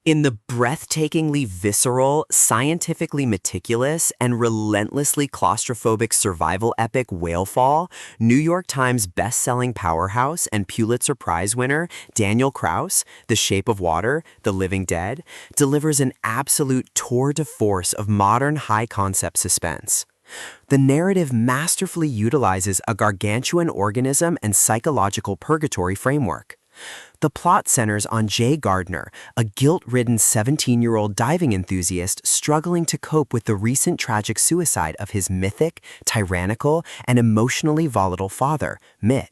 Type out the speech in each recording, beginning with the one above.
In the breathtakingly visceral, scientifically meticulous, and relentlessly claustrophobic survival epic Whalefall, New York Times best-selling powerhouse and Pulitzer Prize winner Daniel Kraus, The Shape of Water, The Living Dead, delivers an absolute tour de force of modern high-concept suspense. The narrative masterfully utilizes a gargantuan organism and psychological purgatory framework. The plot centers on Jay Gardner, a guilt-ridden 17-year-old diving enthusiast struggling to cope with the recent tragic suicide of his mythic, tyrannical, and emotionally volatile father, Mitt.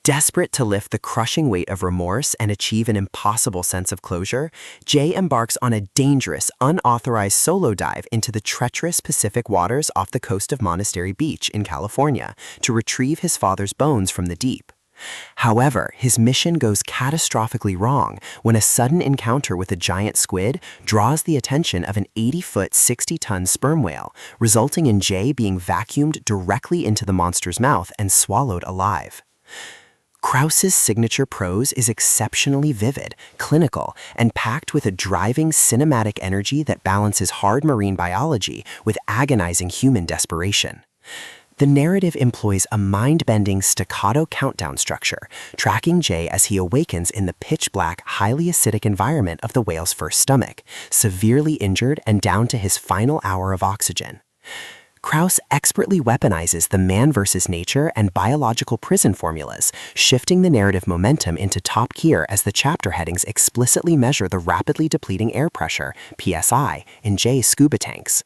Desperate to lift the crushing weight of remorse and achieve an impossible sense of closure, Jay embarks on a dangerous, unauthorized solo dive into the treacherous Pacific waters off the coast of Monastery Beach in California to retrieve his father's bones from the deep. However, his mission goes catastrophically wrong when a sudden encounter with a giant squid draws the attention of an 80-foot, 60-ton sperm whale, resulting in Jay being vacuumed directly into the monster's mouth and swallowed alive. Kraus's signature prose is exceptionally vivid, clinical, and packed with a driving cinematic energy that balances hard marine biology with agonizing human desperation. The narrative employs a mind-bending staccato countdown structure, tracking Jay as he awakens in the pitch-black, highly acidic environment of the whale's first stomach, severely injured and down to his final hour of oxygen. Kraus expertly weaponizes the man versus nature and biological prison formulas, shifting the narrative momentum into top gear as the chapter headings explicitly measure the rapidly depleting air pressure, PSI, in Jay's scuba tanks.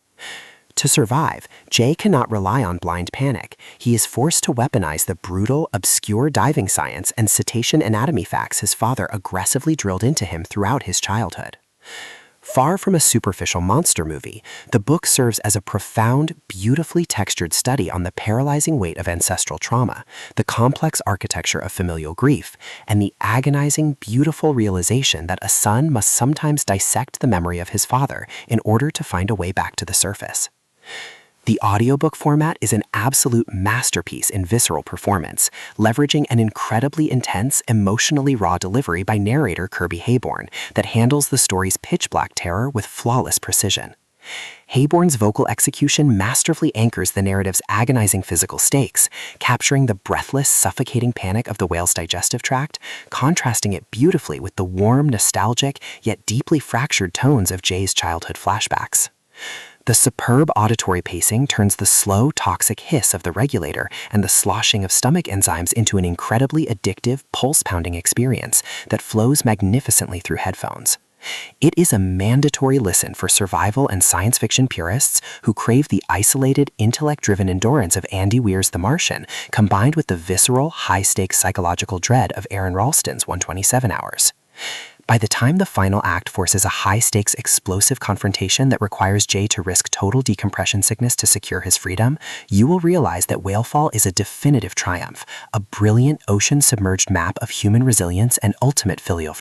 To survive, Jay cannot rely on blind panic. He is forced to weaponize the brutal, obscure diving science and cetacean anatomy facts his father aggressively drilled into him throughout his childhood. Far from a superficial monster movie, the book serves as a profound, beautifully textured study on the paralyzing weight of ancestral trauma, the complex architecture of familial grief, and the agonizing, beautiful realization that a son must sometimes dissect the memory of his father in order to find a way back to the surface. The audiobook format is an absolute masterpiece in visceral performance, leveraging an incredibly intense, emotionally raw delivery by narrator Kirby Hayborn that handles the story's pitch-black terror with flawless precision. Hayborn's vocal execution masterfully anchors the narrative's agonizing physical stakes, capturing the breathless, suffocating panic of the whale's digestive tract, contrasting it beautifully with the warm, nostalgic, yet deeply fractured tones of Jay's childhood flashbacks. The superb auditory pacing turns the slow, toxic hiss of the regulator and the sloshing of stomach enzymes into an incredibly addictive, pulse-pounding experience that flows magnificently through headphones. It is a mandatory listen for survival and science fiction purists who crave the isolated, intellect-driven endurance of Andy Weir's The Martian, combined with the visceral, high-stakes psychological dread of Aaron Ralston's 127 Hours. By the time the final act forces a high-stakes explosive confrontation that requires Jay to risk total decompression sickness to secure his freedom, you will realize that Whalefall is a definitive triumph, a brilliant ocean-submerged map of human resilience and ultimate filial